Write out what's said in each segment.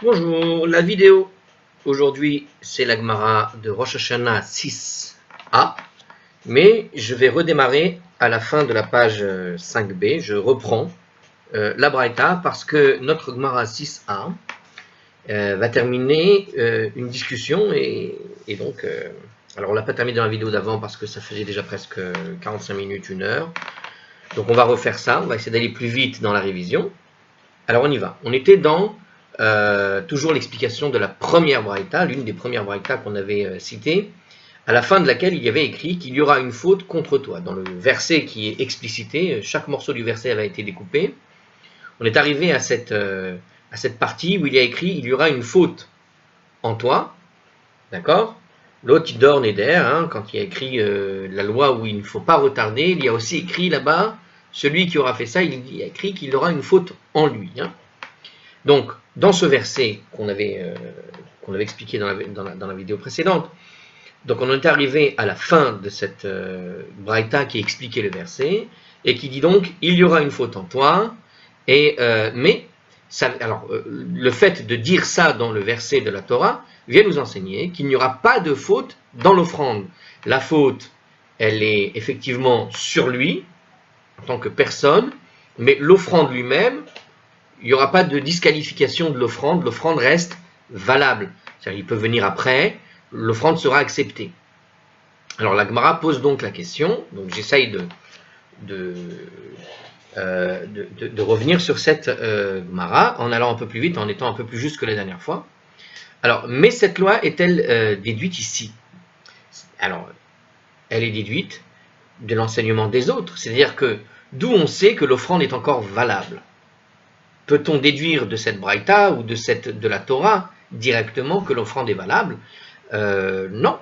Bonjour, la vidéo. Aujourd'hui, c'est la Gemara de Rosh Hashanah 6a, mais je vais redémarrer à la fin de la page 5b. Je reprends la Braïta parce que notre Gemara 6a va terminer une discussion et donc, alors on l'a pas terminé dans la vidéo d'avant parce que ça faisait déjà presque 45 minutes, 1 heure. Donc on va refaire ça, on va essayer d'aller plus vite dans la révision. Alors on y va. On était dans toujours l'explication de la première braïta, l'une des premières braïtas qu'on avait citées, à la fin de laquelle il y avait écrit qu'il y aura une faute contre toi. Dans le verset qui est explicité, chaque morceau du verset avait été découpé. On est arrivé à cette partie où il y a écrit il y aura une faute en toi, d'accord? L'autre Tidor Neder, quand il y a écrit la loi où il ne faut pas retarder, il y a aussi écrit là-bas, celui qui aura fait ça, il y a écrit qu'il aura une faute en lui. Donc, dans ce verset qu'on avait expliqué dans la vidéo précédente, donc on est arrivé à la fin de cette braïta qui expliquait le verset, et qui dit donc, il y aura une faute en toi, mais le fait de dire ça dans le verset de la Torah vient nous enseigner qu'il n'y aura pas de faute dans l'offrande. La faute, elle est effectivement sur lui, en tant que personne, mais l'offrande lui-même, il n'y aura pas de disqualification de l'offrande reste valable. C'est-à-dire, il peut venir après, l'offrande sera acceptée. Alors la Gemara pose donc la question, donc j'essaye de revenir sur cette Gemara en allant un peu plus vite, en étant un peu plus juste que la dernière fois. Alors, mais cette loi est-elle déduite ici? Alors, elle est déduite de l'enseignement des autres, c'est-à-dire que d'où on sait que l'offrande est encore valable. Peut-on déduire de cette braïta ou de la Torah directement que l'offrande est valable? Non,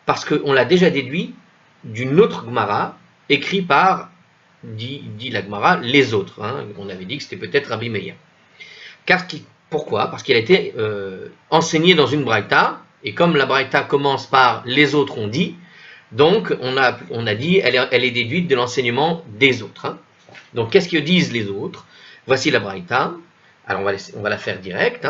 parce qu'on l'a déjà déduit d'une autre Gemara, écrite par, dit la Gemara, les autres. On avait dit que c'était peut-être Rabbi Meir. Pourquoi? Parce qu'il a été enseigné dans une braïta, et comme la braïta commence par les autres ont dit, donc on a dit elle est déduite de l'enseignement des autres. Donc qu'est-ce que disent les autres? Voici la braïta. Alors on va la faire direct.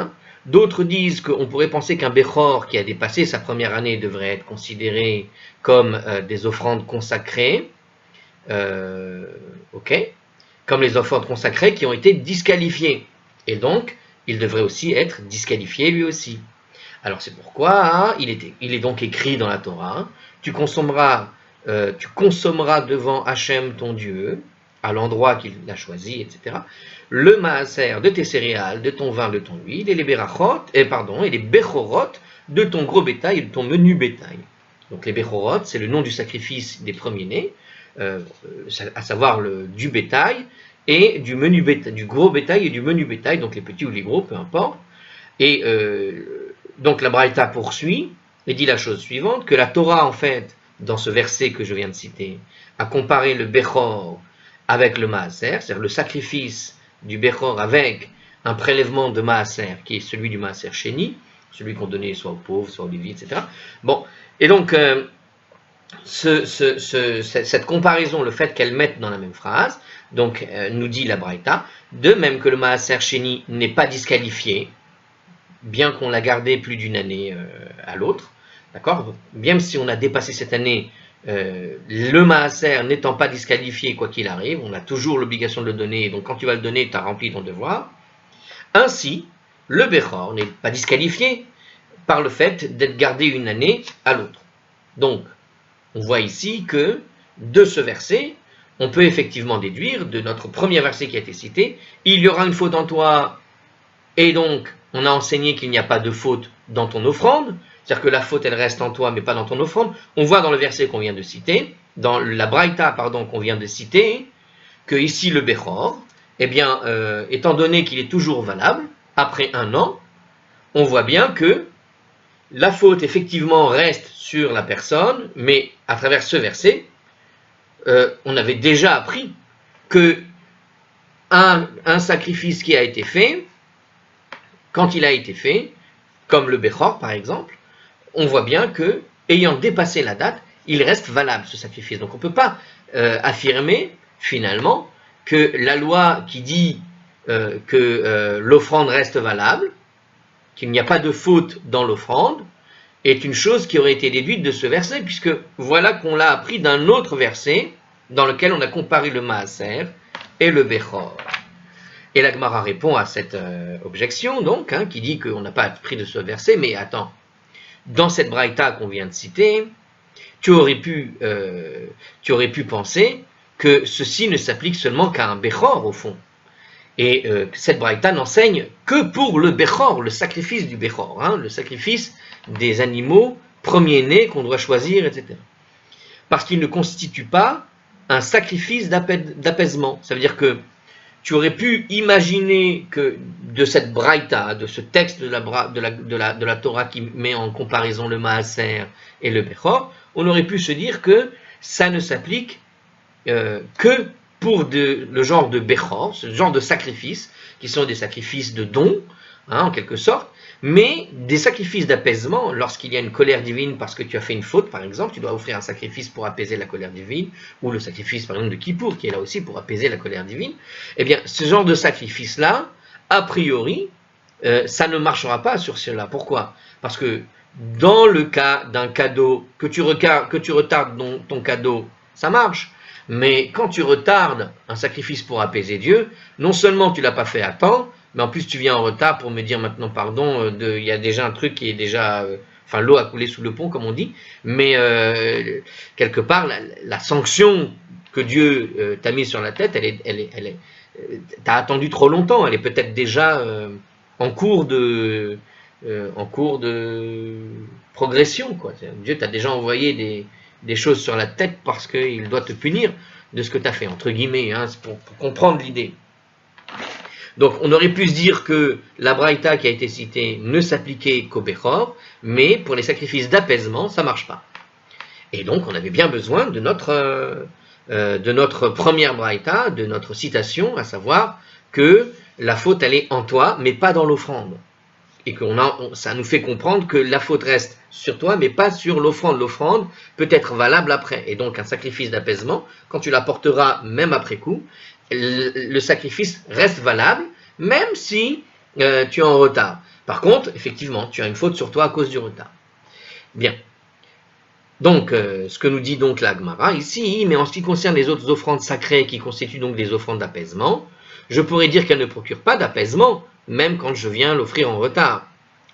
D'autres disent qu'on pourrait penser qu'un Bechor qui a dépassé sa première année devrait être considéré comme des offrandes consacrées. Comme les offrandes consacrées qui ont été disqualifiées. Et donc, il devrait aussi être disqualifié lui aussi. Alors c'est pourquoi il est donc écrit dans la Torah, tu consommeras devant Hachem ton Dieu, à l'endroit qu'il a choisi, etc., le maaser de tes céréales, de ton vin, de ton huile, et les les bechorot de ton gros bétail et de ton menu bétail. Donc les bechorot, c'est le nom du sacrifice des premiers-nés, à savoir du bétail et du menu bétail, du gros bétail et du menu bétail, donc les petits ou les gros, peu importe. Et donc la braïta poursuit et dit la chose suivante, que la Torah, en fait, dans ce verset que je viens de citer, a comparé le bechor avec le maaser, c'est-à-dire le sacrifice du bechor avec un prélèvement de maaser, qui est celui du maaser chéni, celui qu'on donnait soit aux pauvres, soit aux lévites, etc. Bon, et donc cette comparaison, le fait qu'elle mette dans la même phrase, donc nous dit la braïta, de même que le maaser chéni n'est pas disqualifié, bien qu'on l'a gardé plus d'une année à l'autre, d'accord? Même si on a dépassé cette année, le maaser n'étant pas disqualifié quoi qu'il arrive, on a toujours l'obligation de le donner, donc quand tu vas le donner, tu as rempli ton devoir. Ainsi, le bechor n'est pas disqualifié par le fait d'être gardé une année à l'autre. Donc, on voit ici que de ce verset, on peut effectivement déduire de notre premier verset qui a été cité, il y aura une faute en toi, et donc on a enseigné qu'il n'y a pas de faute dans ton offrande, c'est-à-dire que la faute elle reste en toi mais pas dans ton offrande. On voit dans le verset qu'on vient de citer, dans la braïta qu'on vient de citer, que ici le bechor, étant donné qu'il est toujours valable, après 1 an, on voit bien que la faute effectivement reste sur la personne, mais à travers ce verset, on avait déjà appris que un sacrifice qui a été fait, quand il a été fait, comme le bechor par exemple, on voit bien que, ayant dépassé la date, il reste valable ce sacrifice. Donc on ne peut pas affirmer finalement que la loi qui dit que l'offrande reste valable, qu'il n'y a pas de faute dans l'offrande, est une chose qui aurait été déduite de ce verset, puisque voilà qu'on l'a appris d'un autre verset, dans lequel on a comparé le Maaser et le Bechor. Et la Gemara répond à cette objection, donc, qui dit qu'on n'a pas appris de ce verset, mais attends, dans cette braïta qu'on vient de citer, tu aurais pu penser que ceci ne s'applique seulement qu'à un Bechor, au fond. Et cette braïta n'enseigne que pour le Bechor, le sacrifice du Bechor, le sacrifice des animaux premiers-nés qu'on doit choisir, etc. Parce qu'il ne constitue pas un sacrifice d'apaisement. Ça veut dire que tu aurais pu imaginer que de cette braïta, de ce texte de la Torah qui met en comparaison le Maaser et le Bechor, on aurait pu se dire que ça ne s'applique que pour le genre de Bechor, ce genre de sacrifices, qui sont des sacrifices de dons, en quelque sorte, mais des sacrifices d'apaisement, lorsqu'il y a une colère divine parce que tu as fait une faute, par exemple, tu dois offrir un sacrifice pour apaiser la colère divine, ou le sacrifice, par exemple, de Kippour, qui est là aussi pour apaiser la colère divine, eh bien, ce genre de sacrifice-là, a priori, ça ne marchera pas sur cela. Pourquoi? Parce que dans le cas d'un cadeau, que tu retardes ton cadeau, ça marche. Mais quand tu retardes un sacrifice pour apaiser Dieu, non seulement tu ne l'as pas fait à temps, mais en plus tu viens en retard pour me dire maintenant pardon, il y a déjà un truc qui est déjà, l'eau a coulé sous le pont comme on dit, mais quelque part la sanction que Dieu t'a mise sur la tête, t'as attendu trop longtemps, elle est peut-être déjà en cours de progression, quoi. Dieu t'a déjà envoyé des choses sur la tête parce qu'il doit te punir de ce que tu as fait, entre guillemets, c'est pour comprendre l'idée. Donc on aurait pu se dire que la braïta qui a été citée ne s'appliquait qu'au Bechor, mais pour les sacrifices d'apaisement, ça ne marche pas. Et donc on avait bien besoin de notre première braïta, de notre citation, à savoir que la faute elle est en toi, mais pas dans l'offrande. Et ça nous fait comprendre que la faute reste sur toi, mais pas sur l'offrande. L'offrande peut être valable après. Et donc un sacrifice d'apaisement, quand tu l'apporteras même après coup, le sacrifice reste valable, même si tu es en retard. Par contre, effectivement, tu as une faute sur toi à cause du retard. Bien. Donc, ce que nous dit donc la Gemara ici, mais en ce qui concerne les autres offrandes sacrées qui constituent donc des offrandes d'apaisement, je pourrais dire qu'elles ne procurent pas d'apaisement, même quand je viens l'offrir en retard.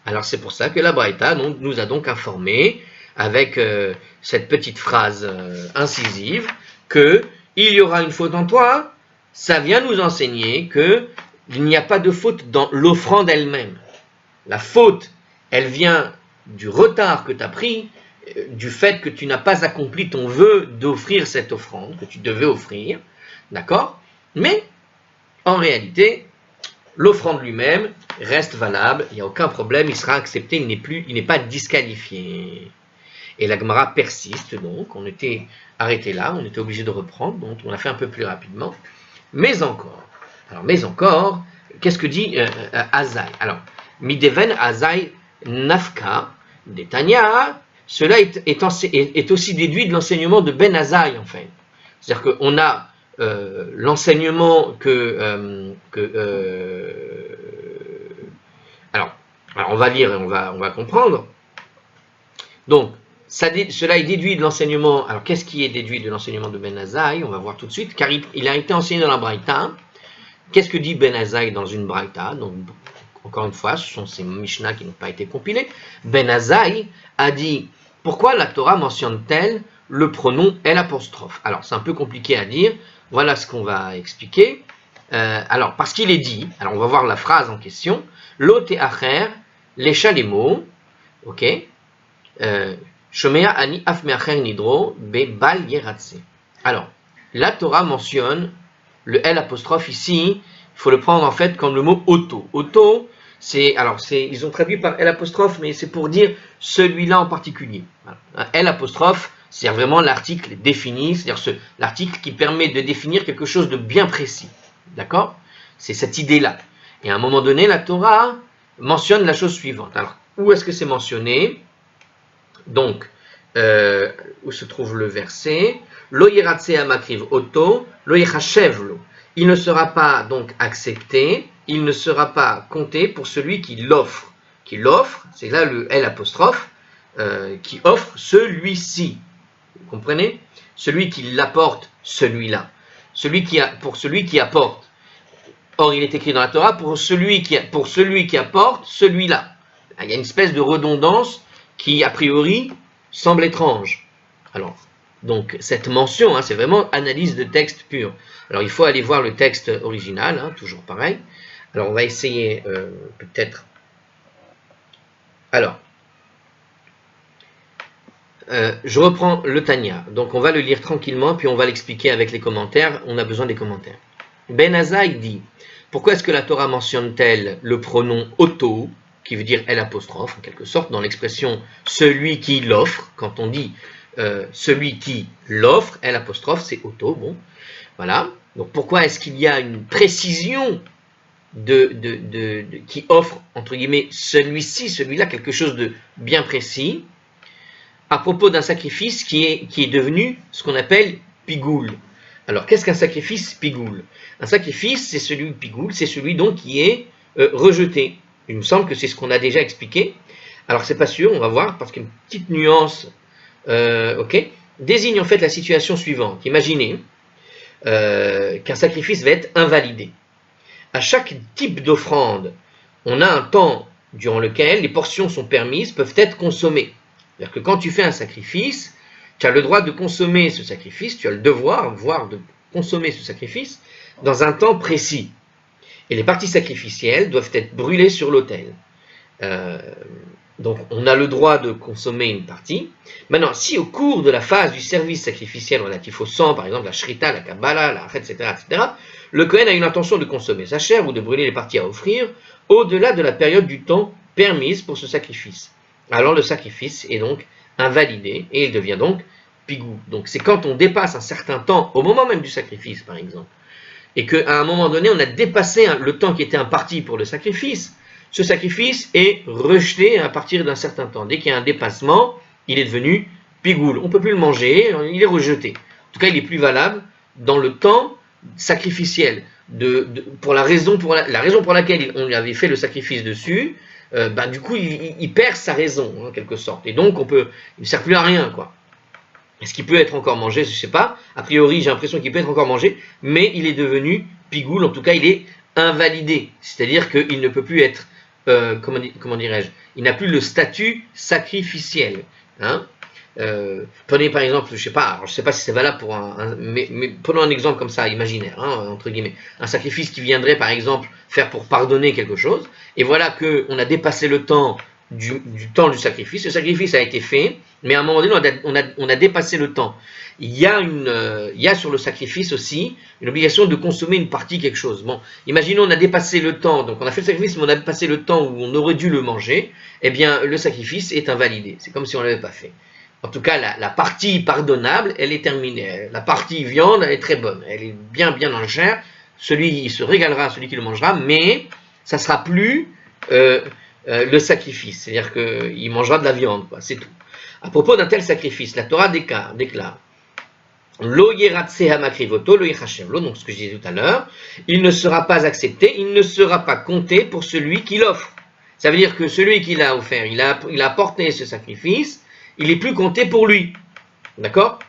Alors c'est pour ça que la Braïta nous a donc informé, avec cette petite phrase incisive, que il y aura une faute en toi. Ça vient nous enseigner qu'il n'y a pas de faute dans l'offrande elle-même. La faute, elle vient du retard que tu as pris, du fait que tu n'as pas accompli ton vœu d'offrir cette offrande, que tu devais offrir, d'accord? Mais, en réalité, l'offrande lui-même reste valable, il n'y a aucun problème, il sera accepté, il n'est pas disqualifié. Et la Gemara persiste, donc, on était arrêté là, on était obligé de reprendre, donc on a fait un peu plus rapidement. Mais encore, qu'est-ce que dit Azaï? Alors, Mideven Azaï Nafka, Detania, cela est aussi déduit de l'enseignement de Ben Azaï, en fait. C'est-à-dire qu'on a l'enseignement alors, on va lire et on va comprendre. Donc, cela est déduit de l'enseignement. Alors, qu'est-ce qui est déduit de l'enseignement de Ben Azaï? On va voir tout de suite, car il a été enseigné dans la Braïta. Qu'est-ce que dit Ben Azaï dans une Braïta? Donc, encore une fois, ce sont ces Mishnah qui n'ont pas été compilés. Ben Azaï a dit, pourquoi la Torah mentionne-t-elle le pronom El apostrophe? Alors, c'est un peu compliqué à dire. Voilà ce qu'on va expliquer. Alors, parce qu'il est dit, alors on va voir la phrase en question, Lo te'acher lecha lemo, ok, Shomea ani af me'acher nidro be bal yeratse. Alors, la Torah mentionne le L apostrophe ici, il faut le prendre en fait comme le mot auto. Auto, ils ont traduit par L apostrophe, mais c'est pour dire celui-là en particulier. Voilà. Un L apostrophe, c'est vraiment l'article défini, c'est-à-dire l'article qui permet de définir quelque chose de bien précis. D'accord? C'est cette idée-là. Et à un moment donné, la Torah mentionne la chose suivante. Alors, où est-ce que c'est mentionné? Donc, où se trouve le verset? Lo yiratse amakriv oto, lo yichashev lo. Il ne sera pas donc accepté, il ne sera pas compté pour celui qui l'offre, qui l'offre, c'est là le L apostrophe, qui offre celui-ci. Vous comprenez? Celui qui l'apporte, celui-là. Pour celui qui apporte. Or, il est écrit dans la Torah, pour celui qui apporte, celui-là. Il y a une espèce de redondance qui, a priori, semble étrange. Alors, donc, cette mention, hein, c'est vraiment analyse de texte pur. Alors, il faut aller voir le texte original, hein, toujours pareil. Alors, on va essayer, peut-être... Alors, je reprends le Tanya. Donc, on va le lire tranquillement, puis on va l'expliquer avec les commentaires. On a besoin des commentaires. Ben Azaï dit, pourquoi est-ce que la Torah mentionne-t-elle le pronom auto, qui veut dire L apostrophe, en quelque sorte, dans l'expression celui qui l'offre, quand on dit celui qui l'offre, L apostrophe, c'est auto, bon, voilà. Donc pourquoi est-ce qu'il y a une précision qui offre, entre guillemets, celui-ci, celui-là, quelque chose de bien précis, à propos d'un sacrifice qui est devenu ce qu'on appelle pigoul. Alors, qu'est-ce qu'un sacrifice pigoul? Un sacrifice, c'est celui donc qui est rejeté. Il me semble que c'est ce qu'on a déjà expliqué. Alors, c'est pas sûr, on va voir, parce qu'une petite nuance, désigne en fait la situation suivante. Imaginez qu'un sacrifice va être invalidé. À chaque type d'offrande, on a un temps durant lequel les portions sont permises, peuvent être consommées. C'est-à-dire que quand tu fais un sacrifice, tu as le droit de consommer ce sacrifice, tu as le devoir, voire de consommer ce sacrifice, dans un temps précis. Et les parties sacrificielles doivent être brûlées sur l'autel. Donc on a le droit de consommer une partie. Maintenant, si au cours de la phase du service sacrificiel relatif au sang, par exemple la shrita, la kabbalah, la hachet, etc., le Kohen a une intention de consommer sa chair ou de brûler les parties à offrir, au-delà de la période du temps permise pour ce sacrifice. Alors le sacrifice est donc invalidé et il devient donc pigou. Donc c'est quand on dépasse un certain temps, au moment même du sacrifice par exemple, et qu'à un moment donné on a dépassé le temps qui était imparti pour le sacrifice, ce sacrifice est rejeté à partir d'un certain temps. Dès qu'il y a un dépassement, il est devenu pigoul. On ne peut plus le manger, il est rejeté. En tout cas, il est plus valable dans le temps sacrificiel. Pour la raison pour laquelle on lui avait fait le sacrifice dessus, du coup, il perd sa raison, en quelque sorte. Et donc, il ne sert plus à rien, quoi. Est-ce qu'il peut être encore mangé? Je ne sais pas. A priori, j'ai l'impression qu'il peut être encore mangé, mais il est devenu pigoul. En tout cas, il est invalidé. C'est-à-dire qu'il ne peut plus être, comment dirais-je, il n'a plus le statut sacrificiel. Hein. Prenez par exemple, je ne sais pas si c'est valable pour mais prenons un exemple comme ça, imaginaire, hein, entre guillemets, un sacrifice qui viendrait par exemple faire pour pardonner quelque chose, et voilà qu'on a dépassé le temps du temps du sacrifice, le sacrifice a été fait, mais à un moment donné on a dépassé le temps. Il y a sur le sacrifice aussi une obligation de consommer une partie quelque chose. Bon, imaginons on a dépassé le temps, donc on a fait le sacrifice, mais on a dépassé le temps où on aurait dû le manger, eh bien le sacrifice est invalidé, c'est comme si on ne l'avait pas fait. En tout cas, la partie pardonnable, elle est terminée. La partie viande, elle est très bonne. Elle est bien dans le chair. Il se régalera, celui qui le mangera, mais ça ne sera plus le sacrifice. C'est-à-dire qu'il mangera de la viande, c'est tout. À propos d'un tel sacrifice, la Torah déclare Lo yeratse hamakrivoto, lo yechashevlo, donc ce que je disais tout à l'heure, il ne sera pas accepté, il ne sera pas compté pour celui qui l'offre. Ça veut dire que celui qui l'a offert, il a apporté ce sacrifice, il n'est plus compté pour lui. D'accord?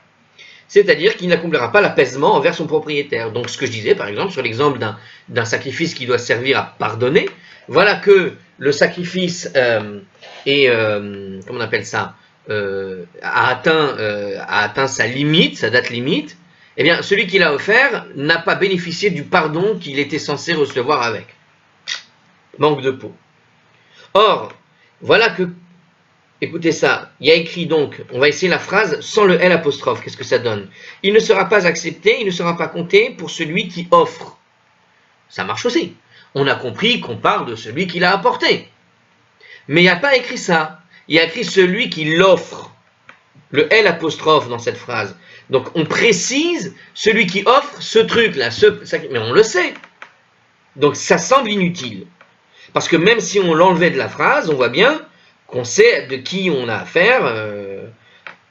C'est-à-dire qu'il n'accomplira pas l'apaisement envers son propriétaire. Donc ce que je disais, par exemple, sur l'exemple d'un sacrifice qui doit servir à pardonner, voilà que le sacrifice comment on appelle ça, a atteint sa limite, sa date limite, eh bien celui qui l'a offert n'a pas bénéficié du pardon qu'il était censé recevoir avec. Manque de peau. Or, voilà que, écoutez ça, il y a écrit donc, on va essayer la phrase sans le L apostrophe, qu'est-ce que ça donne? Il ne sera pas accepté, il ne sera pas compté pour celui qui offre. Ça marche aussi. On a compris qu'on parle de celui qui l'a apporté. Mais il n'y a pas écrit ça. Il y a écrit celui qui l'offre. Le L apostrophe dans cette phrase. Donc on précise celui qui offre ce truc-là. Mais on le sait. Donc ça semble inutile. Parce que même si on l'enlevait de la phrase, on voit bien qu'on sait de qui on a affaire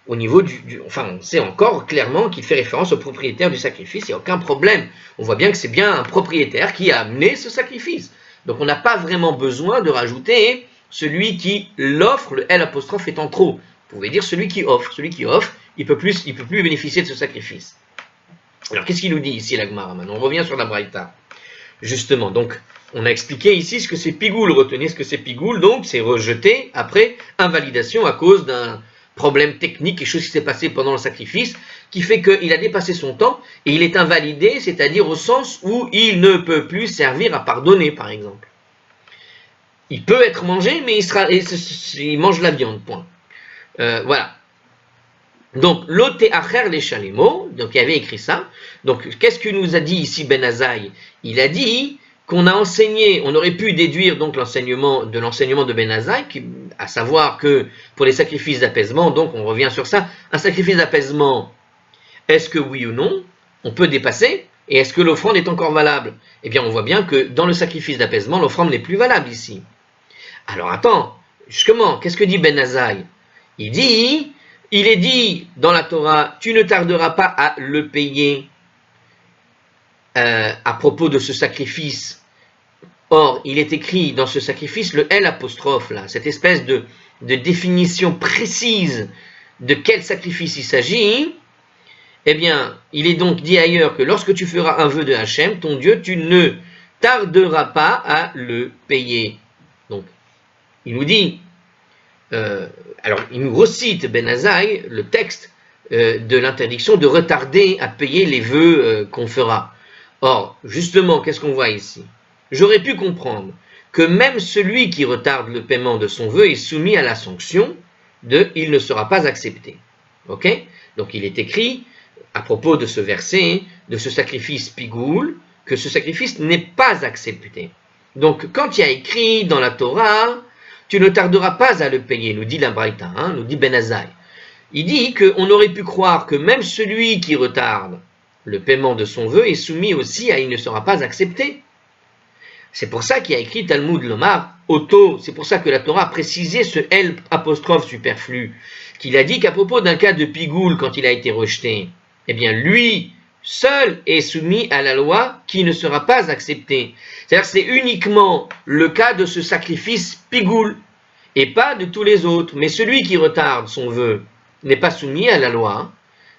au niveau enfin, on sait encore clairement qu'il fait référence au propriétaire du sacrifice, il n'y a aucun problème. On voit bien que c'est bien un propriétaire qui a amené ce sacrifice. Donc on n'a pas vraiment besoin de rajouter celui qui l'offre, le L apostrophe est en trop. Vous pouvez dire celui qui offre. Celui qui offre, il peut plus bénéficier de ce sacrifice. Alors qu'est-ce qu'il nous dit ici la Gemara? Maintenant on revient sur la Braïta. Justement, donc on a expliqué ici ce que c'est pigoul. Retenez ce que c'est pigoul, donc c'est rejeté après invalidation à cause d'un problème technique, quelque chose qui s'est passé pendant le sacrifice, qui fait qu'il a dépassé son temps et il est invalidé, c'est-à-dire au sens où il ne peut plus servir à pardonner, par exemple. Il peut être mangé, mais il mange la viande, point. Voilà. Donc, l'ote acher les chalemo, donc il avait écrit ça. Donc, qu'est-ce que nous a dit ici Ben Azaï? Il a dit qu'on a enseigné, on aurait pu déduire donc l'enseignement de Ben Azaï, à savoir que pour les sacrifices d'apaisement, donc on revient sur ça, un sacrifice d'apaisement, est-ce que oui ou non, on peut dépasser, et est-ce que l'offrande est encore valable? Eh bien, on voit bien que dans le sacrifice d'apaisement, l'offrande n'est plus valable ici. Alors attends, justement, qu'est-ce que dit Ben Azaï? Il est dit dans la Torah, tu ne tarderas pas à le payer à propos de ce sacrifice. Or, il est écrit dans ce sacrifice le L apostrophe, là, cette espèce de définition précise de quel sacrifice il s'agit. Eh bien, il est donc dit ailleurs que lorsque tu feras un vœu de Hachem, ton Dieu, tu ne tarderas pas à le payer. Donc, il nous dit, alors il nous recite Ben Azaï le texte de l'interdiction de retarder à payer les vœux qu'on fera. Or, justement, qu'est-ce qu'on voit ici? J'aurais pu comprendre que même celui qui retarde le paiement de son vœu est soumis à la sanction de « il ne sera pas accepté ». Ok? Donc il est écrit, à propos de ce verset, de ce sacrifice pigoul, que ce sacrifice n'est pas accepté. Donc quand il y a écrit dans la Torah, tu ne tarderas pas à le payer, nous dit la Braïta, nous dit Ben Azaï. Il dit qu'on aurait pu croire que même celui qui retarde le paiement de son vœu est soumis aussi à « il ne sera pas accepté ». C'est pour ça qu'il y a écrit Talmud Lomar, Auto, c'est pour ça que la Torah a précisé ce L apostrophe superflu, qu'il a dit qu'à propos d'un cas de pigoul quand il a été rejeté, eh bien lui seul est soumis à la loi qui ne sera pas acceptée. C'est-à-dire que c'est uniquement le cas de ce sacrifice pigoul, et pas de tous les autres. Mais celui qui retarde son vœu n'est pas soumis à la loi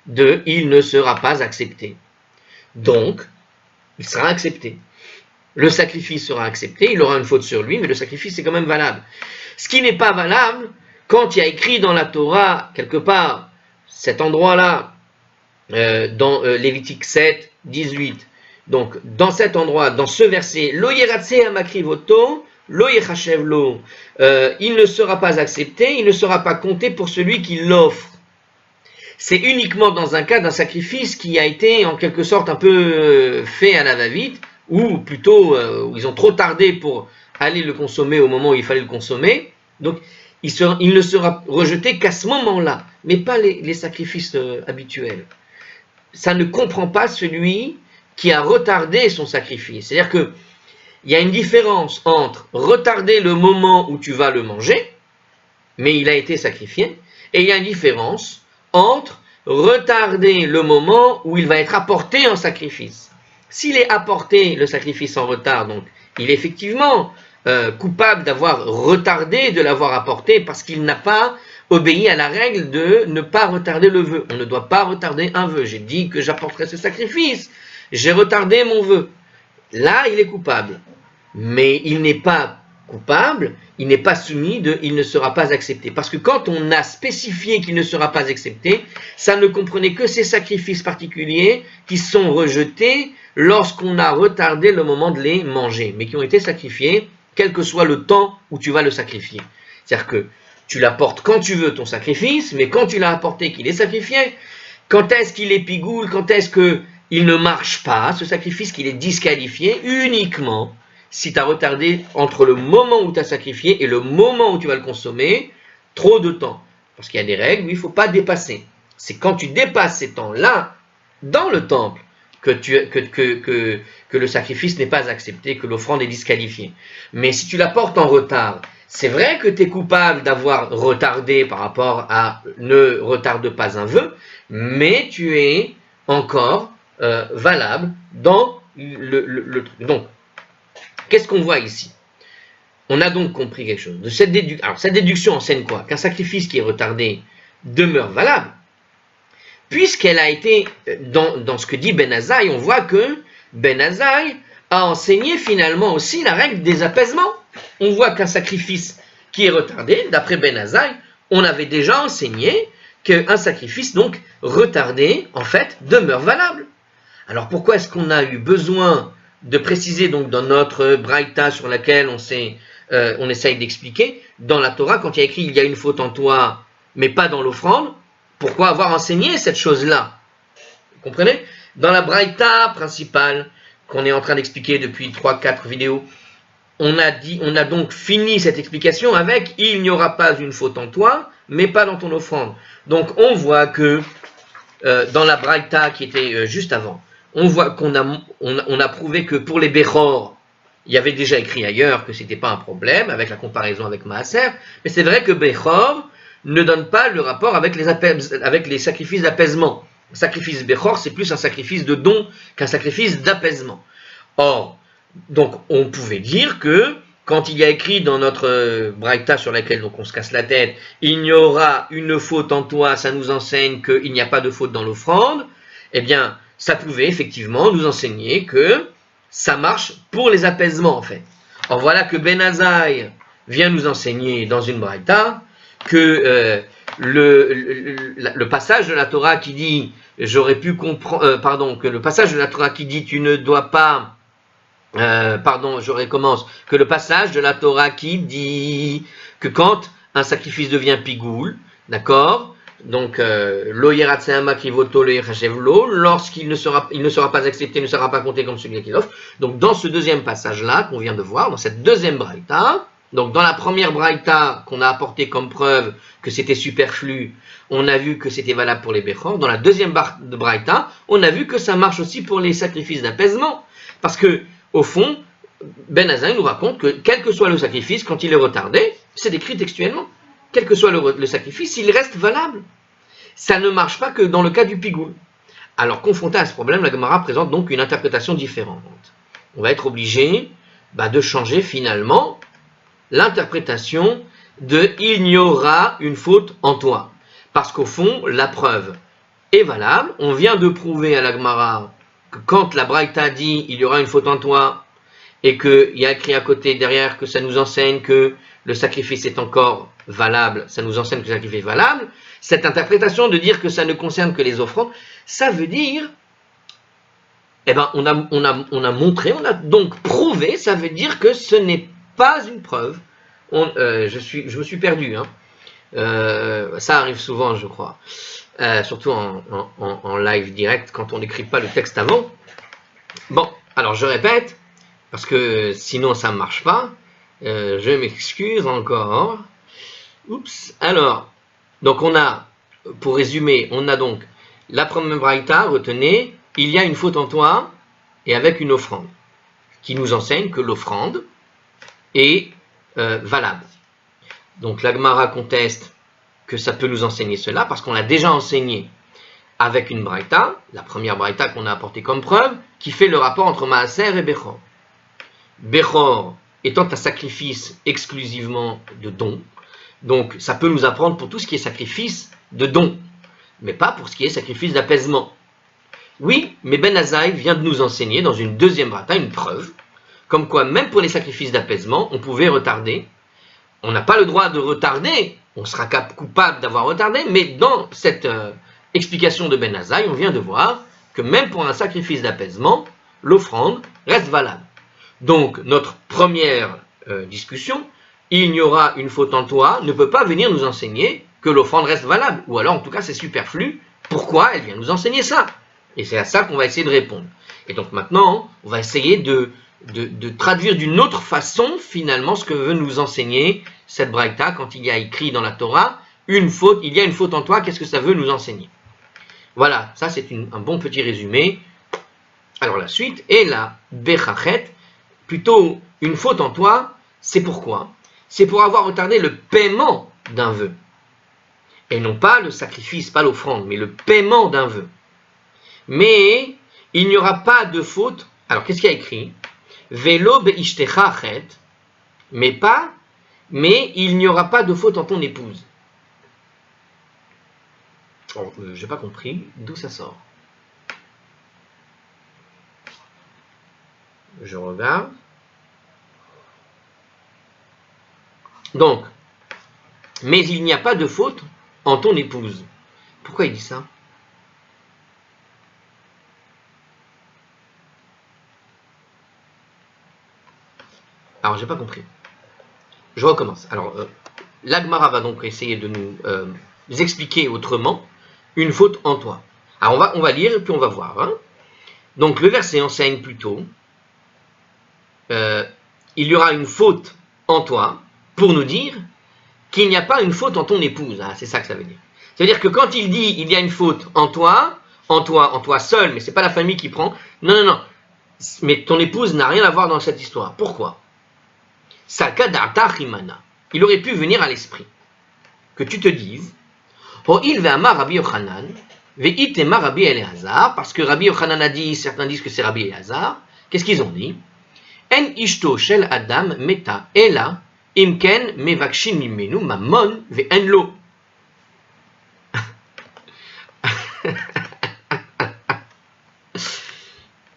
de « il ne sera pas accepté ». Donc, il sera accepté. Le sacrifice sera accepté, il aura une faute sur lui, mais le sacrifice est quand même valable. Ce qui n'est pas valable, quand il y a écrit dans la Torah, quelque part, cet endroit-là, dans Lévitique 7, 18, donc dans cet endroit, dans ce verset, Lo yeratse amakrivoto, lo yechachev lo, il ne sera pas accepté, il ne sera pas compté pour celui qui l'offre. C'est uniquement dans un cas d'un sacrifice qui a été en quelque sorte un peu fait à la va-vite, ou plutôt ils ont trop tardé pour aller le consommer au moment où il fallait le consommer. Donc il ne sera rejeté qu'à ce moment-là, mais pas les sacrifices habituels. Ça ne comprend pas celui qui a retardé son sacrifice. C'est-à-dire qu'il y a une différence entre retarder le moment où tu vas le manger, mais il a été sacrifié, et il y a une différence entre retarder le moment où il va être apporté en sacrifice. S'il est apporté le sacrifice en retard, donc il est effectivement coupable d'avoir retardé de l'avoir apporté parce qu'il n'a pas obéi à la règle de ne pas retarder le vœu. On ne doit pas retarder un vœu. J'ai dit que j'apporterais ce sacrifice, j'ai retardé mon vœu. Là, il est coupable. Mais il n'est pas coupable, il n'est pas soumis de « il ne sera pas accepté ». Parce que quand on a spécifié qu'il ne sera pas accepté, ça ne comprenait que ces sacrifices particuliers qui sont rejetés lorsqu'on a retardé le moment de les manger, mais qui ont été sacrifiés, quel que soit le temps où tu vas le sacrifier. C'est-à-dire que tu l'apportes quand tu veux ton sacrifice, mais quand tu l'as apporté qu'il est sacrifié, quand est-ce qu'il est pigoule, quand est-ce qu'il ne marche pas, ce sacrifice qu'il est disqualifié, uniquement si tu as retardé entre le moment où tu as sacrifié et le moment où tu vas le consommer, trop de temps. Parce qu'il y a des règles où il ne faut pas dépasser. C'est quand tu dépasses ces temps-là, dans le temple, que le sacrifice n'est pas accepté, que l'offrande est disqualifiée. Mais si tu l'apportes en retard, c'est vrai que tu es coupable d'avoir retardé par rapport à ne retarde pas un vœu, mais tu es encore valable dans le truc. Donc, qu'est-ce qu'on voit ici? On a donc compris quelque chose. Cette déduction enseigne quoi? Qu'un sacrifice qui est retardé demeure valable. Puisqu'elle a été, dans ce que dit Ben Azaï, on voit que Ben Azaï a enseigné finalement aussi la règle des apaisements. On voit qu'un sacrifice qui est retardé, d'après Ben Azaï, on avait déjà enseigné qu'un sacrifice donc retardé, en fait, demeure valable. Alors pourquoi est-ce qu'on a eu besoin de préciser donc dans notre braïta sur laquelle on essaye d'expliquer, dans la Torah, quand il y a écrit « il y a une faute en toi, mais pas dans l'offrande », pourquoi avoir enseigné cette chose-là? Vous comprenez? Dans la braïta principale, qu'on est en train d'expliquer depuis 3-4 vidéos, on a donc fini cette explication avec « il n'y aura pas une faute en toi, mais pas dans ton offrande ». Donc on voit que dans la braïta qui était juste avant, on voit qu'on a prouvé que pour les Bechor, il y avait déjà écrit ailleurs que ce n'était pas un problème avec la comparaison avec Maaser, mais c'est vrai que Bechor ne donne pas le rapport avec les sacrifices d'apaisement. Le sacrifice Bechor, c'est plus un sacrifice de don qu'un sacrifice d'apaisement. Or, donc on pouvait dire que quand il y a écrit dans notre braïta sur laquelle donc on se casse la tête, il y aura une faute en toi, ça nous enseigne qu'il n'y a pas de faute dans l'offrande, eh bien, ça pouvait effectivement nous enseigner que ça marche pour les apaisements en fait. Or voilà que Ben Azaï vient nous enseigner dans une braïta que le passage de la Torah qui dit, que le passage de la Torah qui dit tu ne dois pas, que le passage de la Torah qui dit que quand un sacrifice devient pigoul, d'accord, donc lo yeratseama kivoto le yerachevlo, lorsqu'il ne sera pas accepté, ne sera pas compté comme celui qui l'offre. Donc dans ce deuxième passage là qu'on vient de voir, dans cette deuxième braïta, donc dans la première braïta qu'on a apporté comme preuve que c'était superflu, on a vu que c'était valable pour les Bechor. Dans la deuxième braïta, on a vu que ça marche aussi pour les sacrifices d'apaisement, parce que au fond, Ben Azaï nous raconte que quel que soit le sacrifice, quand il est retardé, c'est décrit textuellement, quel que soit le sacrifice, il reste valable. Ça ne marche pas que dans le cas du pigoul. Alors, confronté à ce problème, la Gemara présente donc une interprétation différente. On va être obligé de changer finalement l'interprétation de « il y aura une faute en toi ». Parce qu'au fond, la preuve est valable. On vient de prouver à la Gemara que quand la Braïta dit « il y aura une faute en toi » et qu'il y a écrit à côté derrière que ça nous enseigne que le sacrifice est encore valable, ça nous enseigne que le sacrifice est valable, cette interprétation de dire que ça ne concerne que les offrandes, ça veut dire, on a montré, on a donc prouvé, ça veut dire que ce n'est pas une preuve. Je me suis perdu, ça arrive souvent, je crois, surtout en live direct, quand on n'écrit pas le texte avant. Bon, alors je répète, parce que sinon ça ne marche pas, je m'excuse encore. Oups, alors, donc on a, pour résumer, on a donc la première braïta, retenez, il y a une faute en toi, et avec une offrande, qui nous enseigne que l'offrande est valable. Donc la Gemara conteste que ça peut nous enseigner cela, parce qu'on l'a déjà enseigné avec une braïta, la première braïta qu'on a apportée comme preuve, qui fait le rapport entre Maaser et Bechor. Bechor étant un sacrifice exclusivement de don, donc ça peut nous apprendre pour tout ce qui est sacrifice de don, mais pas pour ce qui est sacrifice d'apaisement. Oui, mais Ben Azaï vient de nous enseigner dans une deuxième braïta une preuve, comme quoi même pour les sacrifices d'apaisement, on pouvait retarder. On n'a pas le droit de retarder, on sera coupable d'avoir retardé, mais dans cette explication de Ben Azaï, on vient de voir que même pour un sacrifice d'apaisement, l'offrande reste valable. Donc notre première discussion, il y aura une faute en toi, ne peut pas venir nous enseigner que l'offrande reste valable, ou alors en tout cas c'est superflu, pourquoi elle vient nous enseigner ça? Et c'est à ça qu'on va essayer de répondre. Et donc maintenant, on va essayer de traduire d'une autre façon finalement ce que veut nous enseigner cette braïta quand il y a écrit dans la Torah il y a une faute en toi, qu'est-ce que ça veut nous enseigner? Voilà, ça c'est un bon petit résumé. Alors la suite est la bechachet, plutôt une faute en toi, c'est pourquoi? C'est pour avoir retardé le paiement d'un vœu. Et non pas le sacrifice, pas l'offrande, mais le paiement d'un vœu. Mais il n'y aura pas de faute. Alors qu'est-ce qu'il y a écrit? Velo beishtecha chet, mais il n'y aura pas de faute en ton épouse. Oh, j'ai pas compris d'où ça sort. Je regarde. Donc, mais il n'y a pas de faute en ton épouse. Pourquoi il dit ça? Alors, j'ai pas compris. Je recommence. Alors, l'Agmara va donc essayer de nous expliquer autrement une faute en toi. Alors, on va lire et puis on va voir. Hein. Donc, le verset enseigne plutôt il y aura une faute en toi pour nous dire qu'il n'y a pas une faute en ton épouse. Ah, c'est ça que ça veut dire. Ça veut dire que quand il dit il y a une faute en toi seul, mais c'est pas la famille qui prend. Non. Mais ton épouse n'a rien à voir dans cette histoire. Pourquoi? Il aurait pu venir à l'esprit que tu te dises il ve'amar Rabbi Yochanan ve'itema Rabbi Eliezer, parce que Rabbi Yochanan a dit, certains disent que c'est Rabbi Eliezer. Qu'est-ce qu'ils ont dit? En ishto shel adam meta ela imken mevakshin mimenu mammon ve'en lo.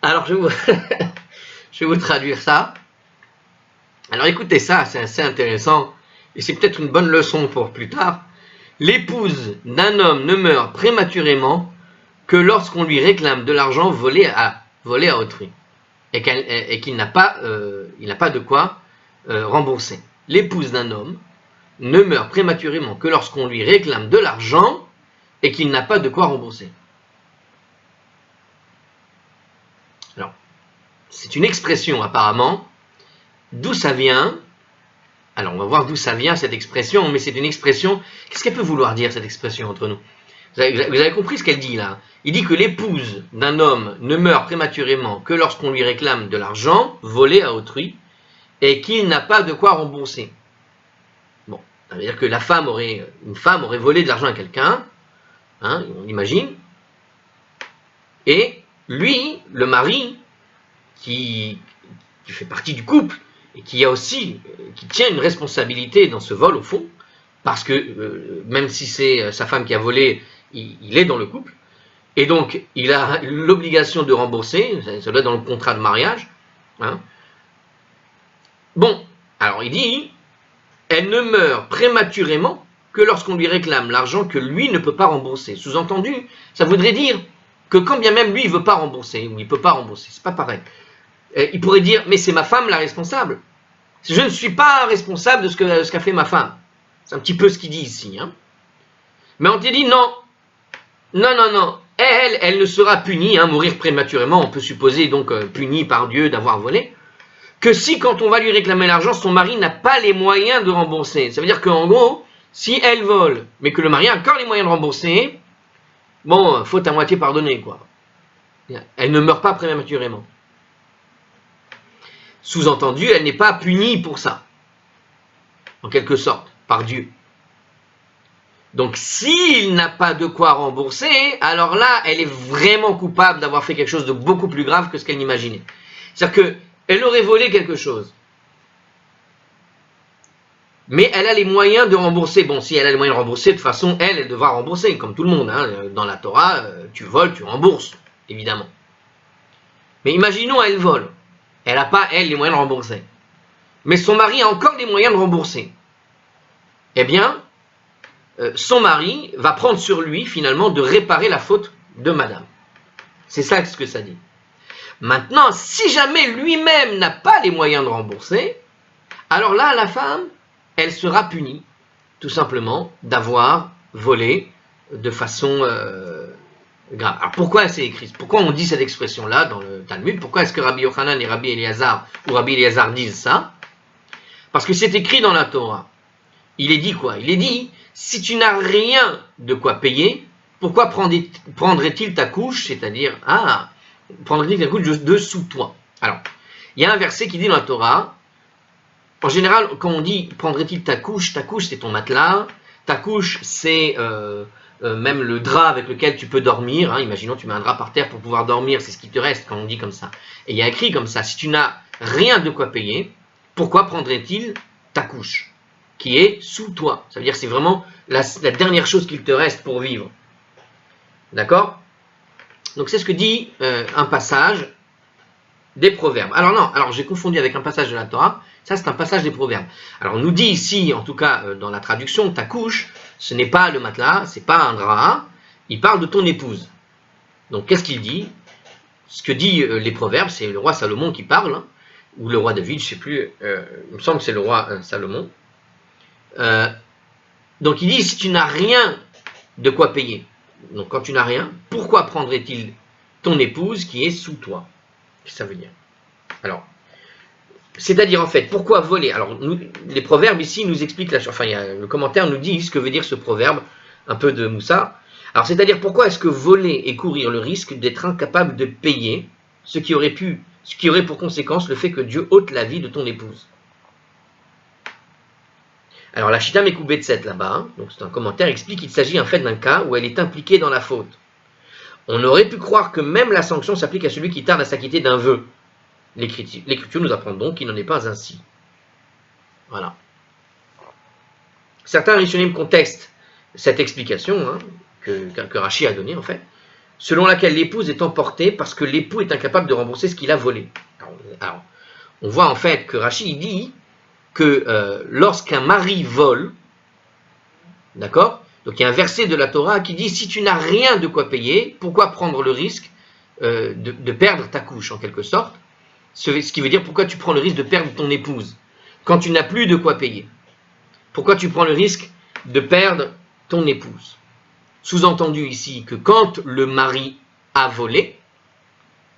Alors je vais vous traduire ça. Alors écoutez ça, c'est assez intéressant et c'est peut-être une bonne leçon pour plus tard. L'épouse d'un homme ne meurt prématurément que lorsqu'on lui réclame de l'argent volé à autrui et qu'il n'a pas de quoi rembourser. L'épouse d'un homme ne meurt prématurément que lorsqu'on lui réclame de l'argent et qu'il n'a pas de quoi rembourser. Alors, c'est une expression apparemment. D'où ça vient? Alors, on va voir d'où ça vient cette expression, mais c'est une expression. Qu'est-ce qu'elle peut vouloir dire cette expression entre nous? Vous avez compris ce qu'elle dit là? Il dit que l'épouse d'un homme ne meurt prématurément que lorsqu'on lui réclame de l'argent volé à autrui et qu'il n'a pas de quoi rembourser. Bon, ça veut dire que une femme aurait volé de l'argent à quelqu'un, hein, on imagine, et lui, le mari, qui fait partie du couple, et qui tient une responsabilité dans ce vol au fond, parce que même si c'est sa femme qui a volé, il est dans le couple, et donc il a l'obligation de rembourser, ça doit être dans le contrat de mariage. Hein. Bon, alors il dit, elle ne meurt prématurément que lorsqu'on lui réclame l'argent que lui ne peut pas rembourser. Sous-entendu, ça voudrait dire que quand bien même lui il ne veut pas rembourser, ou il ne peut pas rembourser, c'est pas pareil. Il pourrait dire, mais c'est ma femme la responsable. Je ne suis pas responsable de ce qu'a fait ma femme. C'est un petit peu ce qu'il dit ici. Hein. Mais on te dit, non. Elle ne sera punie, hein, mourir prématurément, on peut supposer donc punie par Dieu d'avoir volé, que si quand on va lui réclamer l'argent, son mari n'a pas les moyens de rembourser. Ça veut dire qu'en gros, si elle vole, mais que le mari a encore les moyens de rembourser, bon, faute à moitié pardonnée, quoi. Elle ne meurt pas prématurément. Sous-entendu, elle n'est pas punie pour ça, en quelque sorte, par Dieu. Donc, s'il n'a pas de quoi rembourser, alors là, elle est vraiment coupable d'avoir fait quelque chose de beaucoup plus grave que ce qu'elle imaginait. C'est-à-dire qu'elle aurait volé quelque chose. Mais elle a les moyens de rembourser. Bon, si elle a les moyens de rembourser, de toute façon, elle devra rembourser, comme tout le monde. Hein. Dans la Torah, tu voles, tu rembourses, évidemment. Mais imaginons, elle vole. Elle n'a pas, elle, les moyens de rembourser. Mais son mari a encore les moyens de rembourser. Eh bien, son mari va prendre sur lui, finalement, de réparer la faute de madame. C'est ça ce que ça dit. Maintenant, si jamais lui-même n'a pas les moyens de rembourser, alors là, la femme, elle sera punie, tout simplement, d'avoir volé de façon grave. Alors pourquoi c'est écrit? Pourquoi on dit cette expression-là dans le Talmud? Pourquoi est-ce que Rabbi Yochanan et Rabbi Eliezer ou Rabbi Eliezer disent ça? Parce que c'est écrit dans la Torah. Il est dit quoi? Il est dit, si tu n'as rien de quoi payer, pourquoi prendrait-il ta couche? C'est-à-dire, prendrait-il ta couche de sous toi? Alors, il y a un verset qui dit dans la Torah, en général, quand on dit prendrait-il ta couche c'est ton matelas, ta couche c'est même le drap avec lequel tu peux dormir, hein. Imaginons tu mets un drap par terre pour pouvoir dormir, c'est ce qui te reste quand on dit comme ça. Et il y a écrit comme ça, si tu n'as rien de quoi payer, pourquoi prendrait-il ta couche qui est sous toi? Ça veut dire que c'est vraiment la dernière chose qu'il te reste pour vivre. D'accord? Donc c'est ce que dit un passage des Proverbes. Alors non, alors j'ai confondu avec un passage de la Torah. Ça, c'est un passage des Proverbes. Alors, on nous dit ici, en tout cas dans la traduction, ta couche, ce n'est pas le matelas, c'est pas un drap. Il parle de ton épouse. Donc, qu'est-ce qu'il dit? Ce que dit les Proverbes, c'est le roi Salomon qui parle, hein, ou le roi David, je ne sais plus. Il me semble que c'est le roi Salomon. Donc, il dit si tu n'as rien de quoi payer. Donc, quand tu n'as rien, pourquoi prendrait-il ton épouse qui est sous toi? Qu'est-ce que ça veut dire? Alors. C'est-à-dire, en fait, pourquoi voler? Alors, les proverbes ici nous expliquent, le commentaire nous dit ce que veut dire ce proverbe, un peu de Moussa. Alors, c'est-à-dire, pourquoi est-ce que voler et courir le risque d'être incapable de payer ce qui aurait pour conséquence le fait que Dieu ôte la vie de ton épouse? Alors, la Shita Mekubetset là-bas, hein, donc c'est un commentaire, explique qu'il s'agit en fait d'un cas où elle est impliquée dans la faute. On aurait pu croire que même la sanction s'applique à celui qui tarde à s'acquitter d'un vœu. L'Écriture nous apprend donc qu'il n'en est pas ainsi. Voilà. Certains Rishonim contestent cette explication hein, que Rashi a donnée en fait, selon laquelle l'épouse est emportée parce que l'époux est incapable de rembourser ce qu'il a volé. Alors, on voit en fait que Rashi dit que lorsqu'un mari vole, d'accord, donc il y a un verset de la Torah qui dit si tu n'as rien de quoi payer, pourquoi prendre le risque de perdre ta couche en quelque sorte? Ce qui veut dire pourquoi tu prends le risque de perdre ton épouse quand tu n'as plus de quoi payer. Pourquoi tu prends le risque de perdre ton épouse? Sous-entendu ici que quand le mari a volé,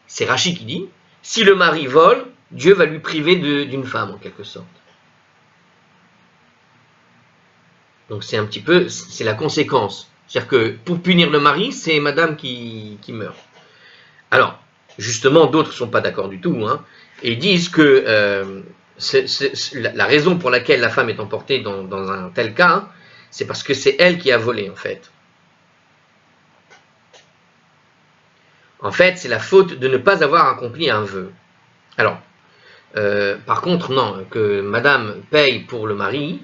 c'est Rashi qui dit, si le mari vole, Dieu va lui priver d'une femme en quelque sorte. Donc c'est un petit peu, c'est la conséquence. C'est-à-dire que pour punir le mari, c'est madame qui meurt. Alors, justement, d'autres ne sont pas d'accord du tout, hein, et disent que la raison pour laquelle la femme est emportée dans un tel cas, hein, c'est parce que c'est elle qui a volé, en fait. En fait, c'est la faute de ne pas avoir accompli un vœu. Alors, par contre, non, que madame paye pour le mari,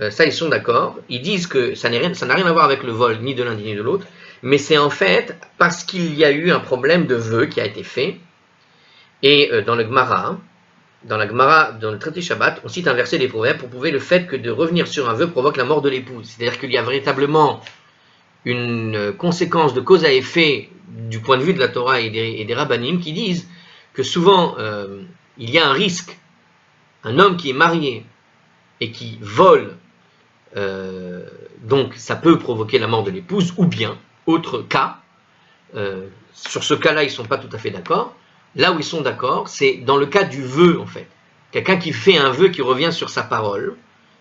ça, ils sont d'accord. Ils disent que ça n'a rien à voir avec le vol, ni de l'un ni de l'autre, mais c'est en fait parce qu'il y a eu un problème de vœu qui a été fait. Et dans le Gemara, dans le traité Shabbat, on cite un verset des Proverbes pour prouver le fait que de revenir sur un vœu provoque la mort de l'épouse. C'est-à-dire qu'il y a véritablement une conséquence de cause à effet du point de vue de la Torah et des Rabbanim qui disent que souvent il y a un risque. Un homme qui est marié et qui vole, donc ça peut provoquer la mort de l'épouse, ou bien, autre cas, sur ce cas-là ils ne sont pas tout à fait d'accord. Là où ils sont d'accord, c'est dans le cas du vœu en fait. Quelqu'un qui fait un vœu qui revient sur sa parole.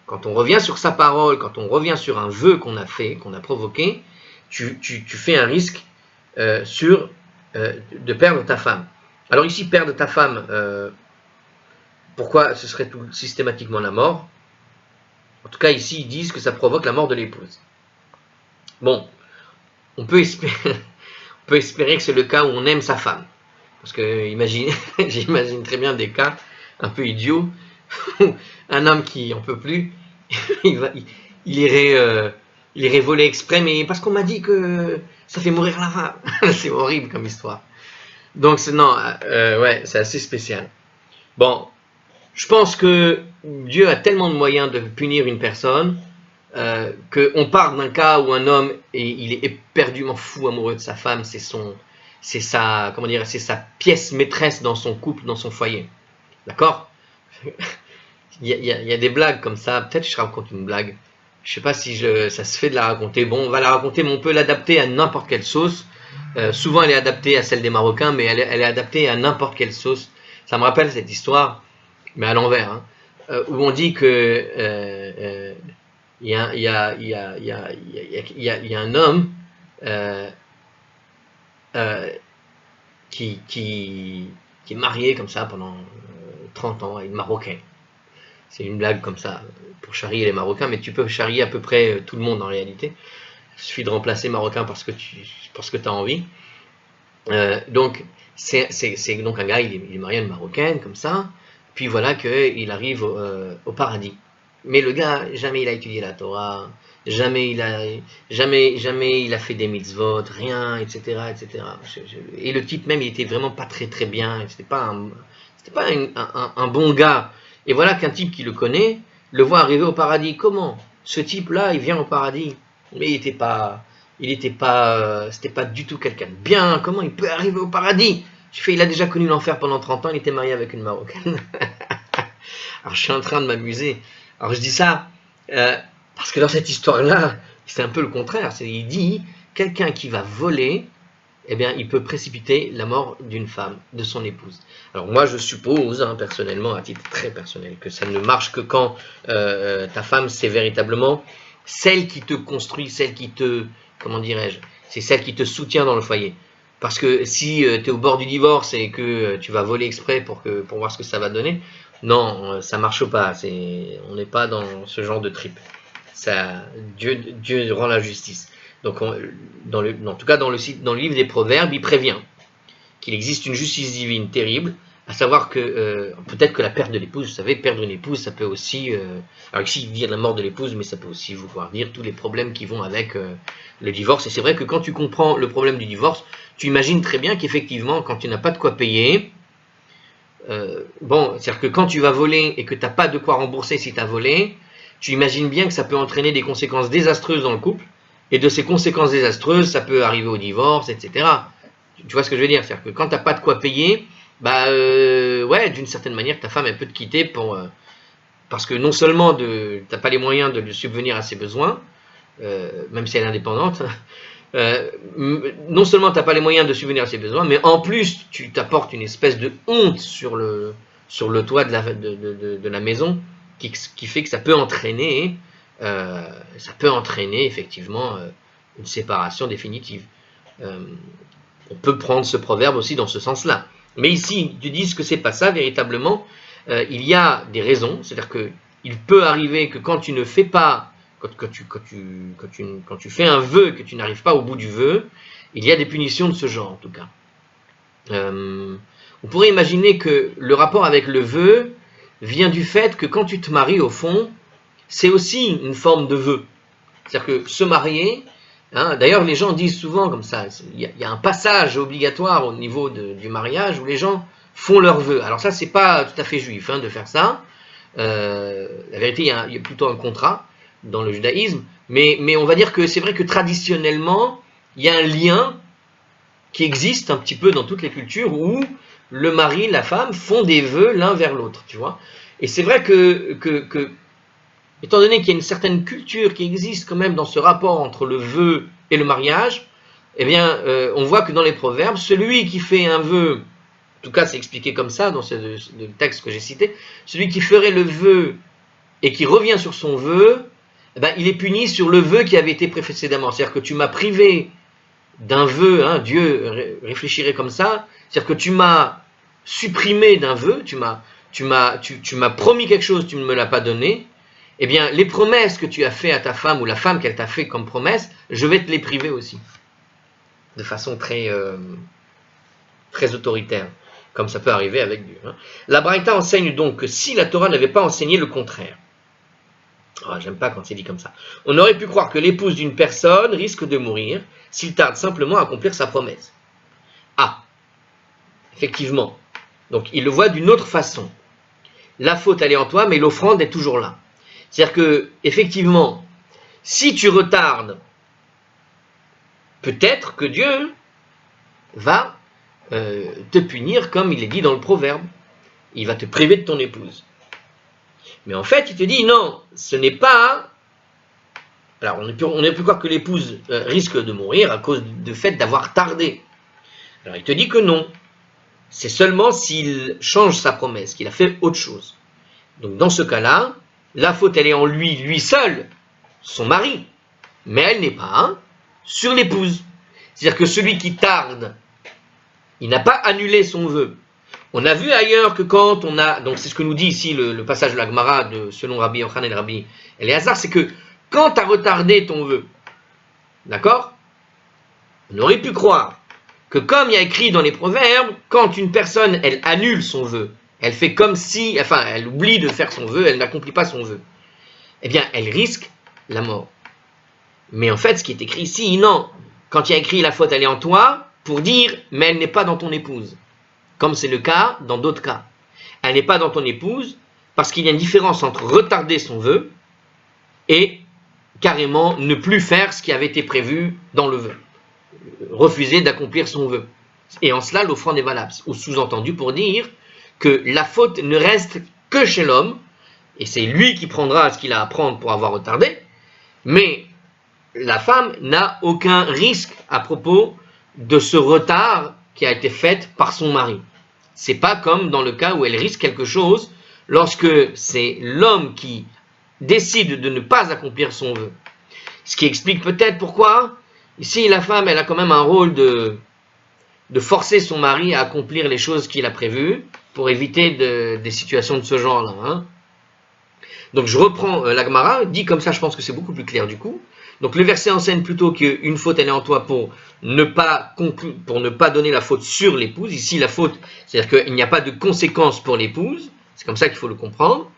Quand on revient sur sa parole, quand on revient sur un vœu qu'on a fait, qu'on a provoqué, tu fais un risque de perdre ta femme. Alors ici, perdre ta femme, pourquoi ce serait systématiquement la mort? En tout cas, ici, ils disent que ça provoque la mort de l'épouse. Bon, on peut espérer que c'est le cas où on aime sa femme. Parce que j'imagine très bien des cas un peu idiots où un homme qui n'en peut plus, il irait voler exprès, mais parce qu'on m'a dit que ça fait mourir la femme. C'est horrible comme histoire. Donc ouais, c'est assez spécial. Bon, je pense que Dieu a tellement de moyens de punir une personne qu'on part d'un cas où un homme il est éperdument fou amoureux de sa femme, c'est sa pièce maîtresse dans son couple, dans son foyer. D'accord? il y a des blagues comme ça. Peut-être que je raconte une blague. Je ne sais pas si ça se fait de la raconter. Bon, on va la raconter, mais on peut l'adapter à n'importe quelle sauce. Souvent, elle est adaptée à celle des Marocains, mais elle est adaptée à n'importe quelle sauce. Ça me rappelle cette histoire, mais à l'envers, hein, où on dit que il y a un homme qui est marié comme ça pendant 30 ans à une Marocaine. C'est une blague comme ça pour charrier les Marocains, mais tu peux charrier à peu près tout le monde en réalité. Il suffit de remplacer Marocain parce que tu as envie. Donc, c'est donc un gars, il est marié à une Marocaine comme ça. puis voilà qu'il arrive au paradis. Mais le gars, jamais il a étudié la Torah, jamais il a fait des mitzvot, rien, etc., etc. Et le type même, il était vraiment pas très très bien, c'était pas un bon gars. Et voilà qu'un type qui le connaît, le voit arriver au paradis. Comment? Ce type-là, il vient au paradis, mais c'était pas du tout quelqu'un de bien. Comment il peut arriver au paradis? Il a déjà connu l'enfer pendant 30 ans, il était marié avec une Marocaine. Alors je suis en train de m'amuser. Alors je dis ça parce que dans cette histoire-là, c'est un peu le contraire. Il dit, quelqu'un qui va voler, eh bien, il peut précipiter la mort d'une femme, de son épouse. Alors moi, je suppose, personnellement, à titre très personnel, que ça ne marche que quand ta femme, c'est véritablement celle qui te construit, celle qui te, comment dirais-je, c'est celle qui te soutient dans le foyer. Parce que si tu es au bord du divorce et que tu vas voler exprès pour voir ce que ça va donner, non, ça marche pas. On n'est pas dans ce genre de trip. Dieu rend la justice. Donc, en tout cas, dans le livre des Proverbes, il prévient qu'il existe une justice divine terrible, à savoir que peut-être que la perte de l'épouse, vous savez, perdre une épouse, ça peut aussi, alors ici il dit la mort de l'épouse, mais ça peut aussi vouloir dire tous les problèmes qui vont avec le divorce. Et c'est vrai que quand tu comprends le problème du divorce, tu imagines très bien qu'effectivement, quand tu n'as pas de quoi payer, c'est-à-dire que quand tu vas voler et que tu n'as pas de quoi rembourser si tu as volé, tu imagines bien que ça peut entraîner des conséquences désastreuses dans le couple, et de ces conséquences désastreuses, ça peut arriver au divorce, etc. Tu vois ce que je veux dire? C'est-à-dire que quand tu n'as pas de quoi payer, ouais, d'une certaine manière, ta femme, elle peut te quitter parce que non seulement tu n'as pas les moyens de subvenir à ses besoins, même si elle est indépendante, non seulement tu n'as pas les moyens de subvenir à ses besoins, mais en plus, tu t'apportes une espèce de honte sur le toit de la maison qui fait que ça peut entraîner effectivement une séparation définitive. On peut prendre ce proverbe aussi dans ce sens-là. Mais ici, ils disent que c'est pas ça véritablement. Il y a des raisons, c'est-à-dire qu'il peut arriver que quand tu ne fais pas, quand tu fais un vœu, que tu n'arrives pas au bout du vœu, il y a des punitions de ce genre en tout cas. On pourrait imaginer que le rapport avec le vœu vient du fait que quand tu te maries au fond, c'est aussi une forme de vœu. C'est-à-dire que se marier, d'ailleurs les gens disent souvent comme ça, il y a un passage obligatoire au niveau du mariage où les gens font leurs vœux. Alors ça, c'est pas tout à fait juif de faire ça. La vérité, il y a plutôt un contrat dans le judaïsme, mais on va dire que c'est vrai que traditionnellement, il y a un lien qui existe un petit peu dans toutes les cultures où le mari, la femme font des vœux l'un vers l'autre, tu vois. Et c'est vrai que étant donné qu'il y a une certaine culture qui existe quand même dans ce rapport entre le vœu et le mariage, eh bien, on voit que dans les proverbes, celui qui fait un vœu, en tout cas c'est expliqué comme ça dans le texte que j'ai cité, celui qui ferait le vœu et qui revient sur son vœu, eh bien, il est puni sur le vœu qui avait été précédemment. C'est-à-dire que tu m'as privé d'un vœu, Dieu réfléchirait comme ça, c'est-à-dire que tu m'as supprimé d'un vœu, tu m'as promis quelque chose, tu ne me l'as pas donné, eh bien, les promesses que tu as fait à ta femme ou la femme qu'elle t'a fait comme promesse, je vais te les priver aussi. De façon très, très autoritaire, comme ça peut arriver avec Dieu. La Braïta enseigne donc que si la Torah n'avait pas enseigné le contraire, j'aime pas quand c'est dit comme ça, on aurait pu croire que l'épouse d'une personne risque de mourir s'il tarde simplement à accomplir sa promesse. Effectivement. Donc il le voit d'une autre façon. La faute, elle est en toi, mais l'offrande est toujours là. C'est-à-dire que, effectivement, si tu retardes, peut-être que Dieu va te punir comme il est dit dans le proverbe. Il va te priver de ton épouse. Mais en fait, il te dit non, ce n'est pas... Alors, on ne peut croire que l'épouse risque de mourir à cause du fait d'avoir tardé. Alors, il te dit que non. C'est seulement s'il change sa promesse, qu'il a fait autre chose. Donc, dans ce cas-là, la faute, elle est en lui seul, son mari. Mais elle n'est pas sur l'épouse. C'est-à-dire que celui qui tarde, il n'a pas annulé son vœu. On a vu ailleurs que quand on a... Donc, c'est ce que nous dit ici le passage de la Gemara selon Rabbi Yochanan et Rabbi Eliezer, c'est que quand tu as retardé ton vœu, d'accord, on aurait pu croire que comme il y a écrit dans les proverbes, quand une personne, elle annule son vœu, elle fait comme si, enfin, elle oublie de faire son vœu, elle n'accomplit pas son vœu, eh bien, elle risque la mort. Mais en fait, ce qui est écrit ici, non. Quand il y a écrit la faute, elle est en toi, pour dire, mais elle n'est pas dans ton épouse. Comme c'est le cas dans d'autres cas. Elle n'est pas dans ton épouse, parce qu'il y a une différence entre retarder son vœu et carrément ne plus faire ce qui avait été prévu dans le vœu. Refuser d'accomplir son vœu. Et en cela, l'offrande est valable. Ou sous-entendu pour dire que la faute ne reste que chez l'homme, et c'est lui qui prendra ce qu'il a à prendre pour avoir retardé, mais la femme n'a aucun risque à propos de ce retard qui a été fait par son mari. C'est pas comme dans le cas où elle risque quelque chose lorsque c'est l'homme qui décide de ne pas accomplir son vœu. Ce qui explique peut-être pourquoi ici la femme elle a quand même un rôle de forcer son mari à accomplir les choses qu'il a prévues pour éviter des situations de ce genre-là. Hein. Donc je reprends la Gemara, dit comme ça je pense que c'est beaucoup plus clair du coup. Donc le verset enseigne plutôt qu'une faute elle est en toi pour ne pas donner la faute sur l'épouse. Ici la faute, c'est-à-dire qu'il n'y a pas de conséquences pour l'épouse, c'est comme ça qu'il faut le comprendre.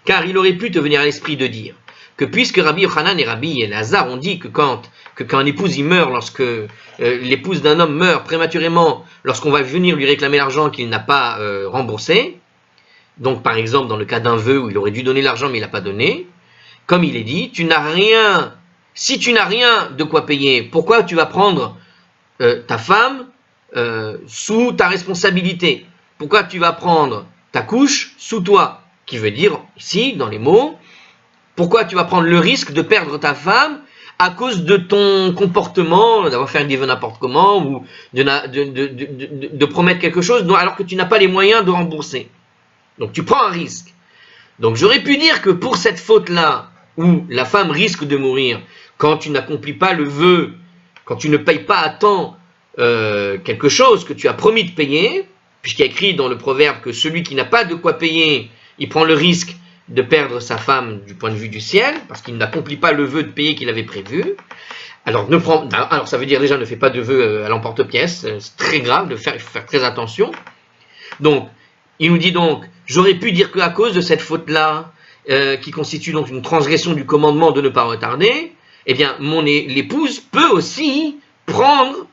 Car il aurait pu te venir à l'esprit de dire que puisque Rabbi Yochanan et Rabbi Elazar ont dit que quand l'épouse y meurt, lorsque l'épouse d'un homme meurt prématurément, lorsqu'on va venir lui réclamer l'argent qu'il n'a pas remboursé, donc par exemple dans le cas d'un vœu où il aurait dû donner l'argent mais il n'a pas donné, comme il est dit, si tu n'as rien de quoi payer, pourquoi tu vas prendre ta femme sous ta responsabilité? Pourquoi tu vas prendre ta couche sous toi? Qui veut dire, ici, dans les mots, pourquoi tu vas prendre le risque de perdre ta femme à cause de ton comportement, d'avoir fait un vœu n'importe comment, ou de promettre quelque chose alors que tu n'as pas les moyens de rembourser. Donc tu prends un risque. Donc j'aurais pu dire que pour cette faute-là, où la femme risque de mourir, quand tu n'accomplis pas le vœu, quand tu ne payes pas à temps quelque chose que tu as promis de payer, puisqu'il y a écrit dans le proverbe que celui qui n'a pas de quoi payer, il prend le risque de perdre sa femme du point de vue du ciel, parce qu'il n'accomplit pas le vœu de payer qu'il avait prévu. Alors ça veut dire déjà ne fais pas de vœu à l'emporte-pièce, c'est très grave de faire très attention. Donc, il nous dit donc, j'aurais pu dire qu'à cause de cette faute-là, qui constitue donc une transgression du commandement de ne pas retarder, eh bien, l'épouse peut aussi prendre,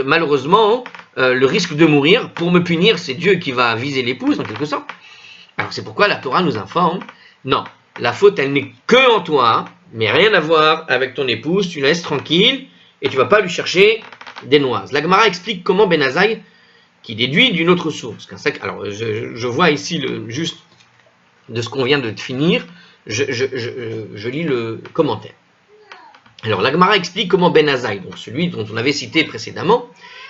malheureusement, le risque de mourir pour me punir. C'est Dieu qui va viser l'épouse, en quelque sorte. Alors, c'est pourquoi la Torah nous informe, non, la faute, elle n'est que en toi, mais rien à voir avec ton épouse, tu la laisses tranquille, et tu ne vas pas lui chercher des noises. La Gemara explique comment Ben Azaï, qui déduit d'une autre source. Alors, je vois ici, juste de ce qu'on vient de finir, je lis le commentaire. Alors, la Gemara explique comment Ben Azaï, donc celui dont on avait cité précédemment,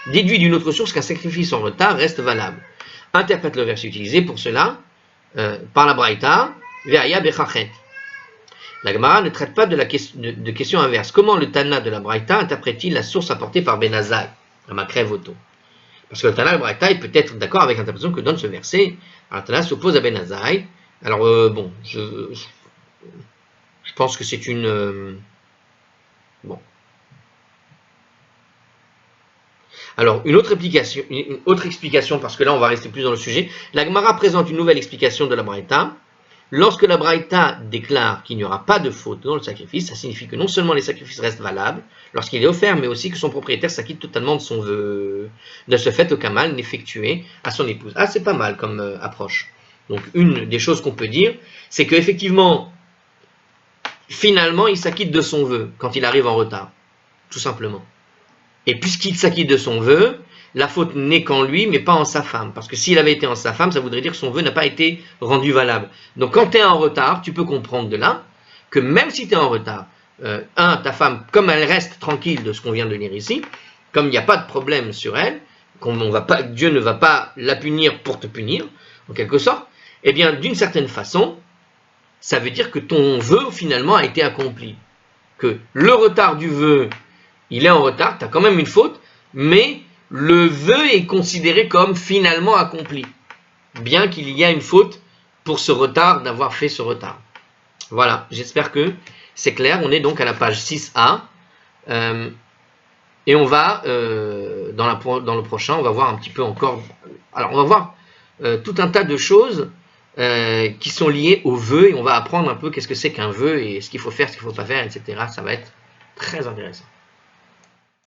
déduit d'une autre source qu'un sacrifice en retard reste valable. Interprète le verset utilisé pour cela, par la Braïta, Ve'aya bechachet. La Gemara ne traite pas de question inverse. Comment le Tana de la Braïta interprète-t-il la source apportée par Ben Azaï, à Makrev Oto? Parce que le Tana de la Braïta il peut être d'accord avec l'interprétation que donne ce verset. Alors, le Tana s'oppose à Ben Azaï. Alors, je pense que c'est une... bon. Alors, une autre explication, parce que là, on va rester plus dans le sujet. La Gemara présente une nouvelle explication de la Braïta. Lorsque la Braïta déclare qu'il n'y aura pas de faute dans le sacrifice, ça signifie que non seulement les sacrifices restent valables lorsqu'il est offert, mais aussi que son propriétaire s'acquitte totalement de son vœu. De ce fait, aucun mal n'est effectué à son épouse. Ah, c'est pas mal comme approche. Donc, une des choses qu'on peut dire, c'est qu'effectivement, finalement, il s'acquitte de son vœu quand il arrive en retard. Tout simplement. Et puisqu'il s'acquitte de son vœu, la faute n'est qu'en lui, mais pas en sa femme. Parce que s'il avait été en sa femme, ça voudrait dire que son vœu n'a pas été rendu valable. Donc quand tu es en retard, tu peux comprendre de là que même si tu es en retard, ta femme, comme elle reste tranquille de ce qu'on vient de lire ici, comme il n'y a pas de problème sur elle, Dieu ne va pas la punir pour te punir, en quelque sorte, eh bien d'une certaine façon, ça veut dire que ton vœu finalement a été accompli. Que le retard du vœu, il est en retard, tu as quand même une faute, mais le vœu est considéré comme finalement accompli, bien qu'il y a une faute pour ce retard, d'avoir fait ce retard. Voilà, j'espère que c'est clair. On est donc à la page 6a, et on va, dans le prochain, on va voir un petit peu encore, alors on va voir tout un tas de choses qui sont liées aux vœux, et on va apprendre un peu qu'est-ce que c'est qu'un vœu, et ce qu'il faut faire, ce qu'il ne faut pas faire, etc. Ça va être très intéressant.